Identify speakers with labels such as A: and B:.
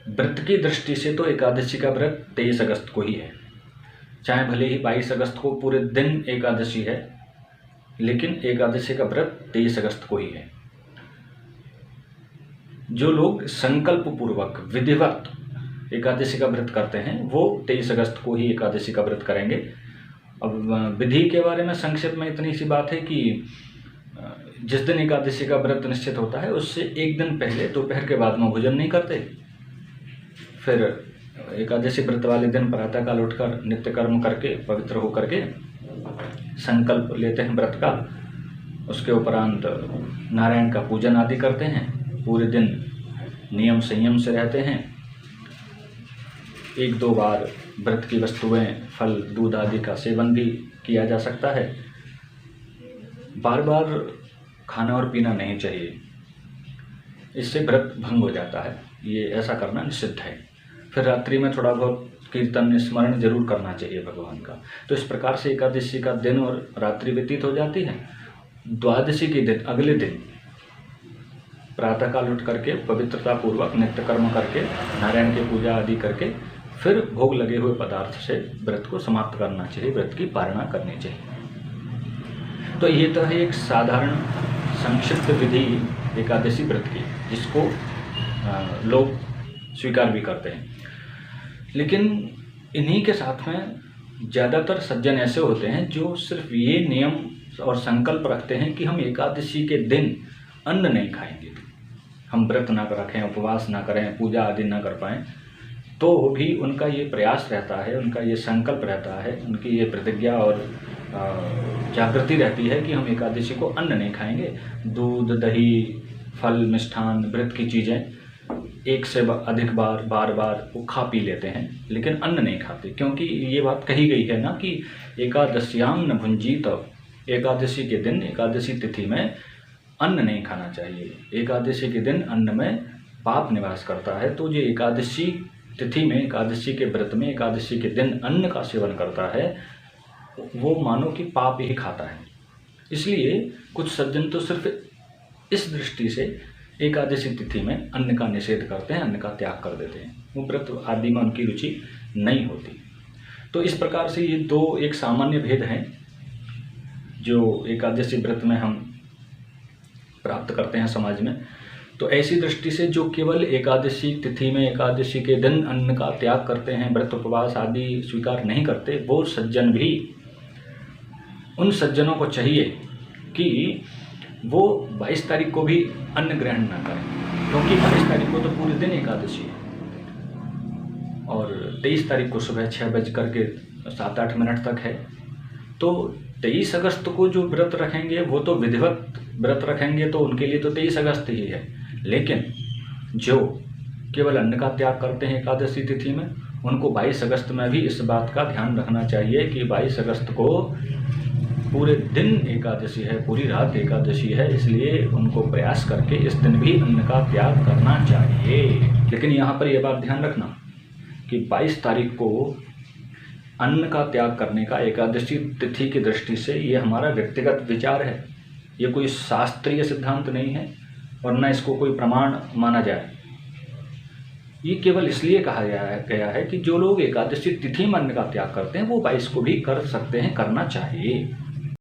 A: व्रत की दृष्टि से तो एकादशी का व्रत 23 अगस्त को ही है, चाहे भले ही 22 अगस्त को पूरे दिन एकादशी है, लेकिन एकादशी का व्रत 23 अगस्त को ही है। जो लोग संकल्प पूर्वक विधिवत एकादशी का व्रत करते हैं वो 23 अगस्त को ही एकादशी का व्रत करेंगे। अब विधि के बारे में संक्षिप्त में इतनी सी बात है कि जिस दिन एकादशी का व्रत निश्चित होता है उससे एक दिन पहले दोपहर के बाद में भोजन नहीं करते। फिर एकादशी व्रत वाले दिन प्रातःकाल उठकर नित्य कर्म करके पवित्र होकर के संकल्प लेते हैं व्रत का। उसके उपरांत नारायण का पूजन आदि करते हैं। पूरे दिन नियम संयम से रहते हैं। 1-2 बार व्रत की वस्तुएं फल दूध आदि का सेवन भी किया जा सकता है। बार बार खाना और पीना नहीं चाहिए, इससे व्रत भंग हो जाता है। ये ऐसा करना निषिद्ध है। फिर रात्रि में थोड़ा बहुत कीर्तन स्मरण जरूर करना चाहिए भगवान का। तो इस प्रकार से एकादशी का दिन और रात्रि व्यतीत हो जाती है। द्वादशी के दिन अगले दिन प्रातःकाल उठ करके पवित्रता पूर्वक नित्य कर्म करके नारायण की पूजा आदि करके फिर भोग लगे हुए पदार्थ से व्रत को समाप्त करना चाहिए, व्रत की पारणा करनी चाहिए। तो ये तो है एक साधारण संक्षिप्त विधि एकादशी व्रत की, जिसको लोग स्वीकार भी करते हैं। लेकिन इन्हीं के साथ में ज़्यादातर सज्जन ऐसे होते हैं जो सिर्फ ये नियम और संकल्प रखते हैं कि हम एकादशी के दिन अन्न नहीं खाएंगे, हम व्रत ना रखें, उपवास ना करें, पूजा आदि ना कर पाएँ, तो भी उनका ये प्रयास रहता है, उनका ये संकल्प रहता है, उनकी ये प्रतिज्ञा और जागृति रहती है कि हम एकादशी को अन्न नहीं खाएंगे। दूध दही फल मिष्ठान व्रत की चीज़ें एक से अधिक बार वो खा पी लेते हैं, लेकिन अन्न नहीं खाते। क्योंकि ये बात कही गई है ना कि एकादश्याम न भुंजीत, एकादशी के दिन एकादशी तिथि में अन्न नहीं खाना चाहिए। एकादशी के दिन अन्न में पाप निवास करता है। तो जो एकादशी तिथि में एकादशी के व्रत में एकादशी के दिन अन्न का सेवन करता है वो मानो कि पाप ही खाता है। इसलिए कुछ सज्जन तो सिर्फ इस दृष्टि से एकादशी तिथि में अन्न का निषेध करते हैं, अन्न का त्याग कर देते हैं। वो व्रत आदि में उनकी रुचि नहीं होती। तो इस प्रकार से ये दो एक सामान्य भेद हैं जो एकादशी व्रत में हम प्राप्त करते हैं समाज में। तो ऐसी दृष्टि से जो केवल एकादशी तिथि में एकादशी के दिन अन्न का त्याग करते हैं, व्रत उपवास आदि स्वीकार नहीं करते, वो सज्जन भी, उन सज्जनों को चाहिए कि वो 22 तारीख को भी अन्न ग्रहण ना करें, क्योंकि 22 तारीख को तो पूरे दिन एकादशी है और 23 तारीख को सुबह 6 बज करके 7-8 मिनट तक है। तो 23 अगस्त को जो व्रत रखेंगे वो तो विधिवत व्रत रखेंगे, तो उनके लिए तो 23 अगस्त ही है। लेकिन जो केवल अन्न का त्याग करते हैं एकादशी तिथि में, उनको 22 अगस्त में भी इस बात का ध्यान रखना चाहिए कि 22 अगस्त को पूरे दिन एकादशी है, पूरी रात एकादशी है, इसलिए उनको प्रयास करके इस दिन भी अन्न का त्याग करना चाहिए। लेकिन यहाँ पर यह बात ध्यान रखना कि 22 तारीख को अन्न का त्याग करने का एकादशी तिथि की दृष्टि से ये हमारा व्यक्तिगत विचार है, ये कोई शास्त्रीय सिद्धांत नहीं है और न इसको कोई प्रमाण माना जाए। ये केवल इसलिए कहा गया है कि जो लोग एकादशी तिथि में अन्न का त्याग करते हैं वो 22 को भी कर सकते हैं, करना चाहिए।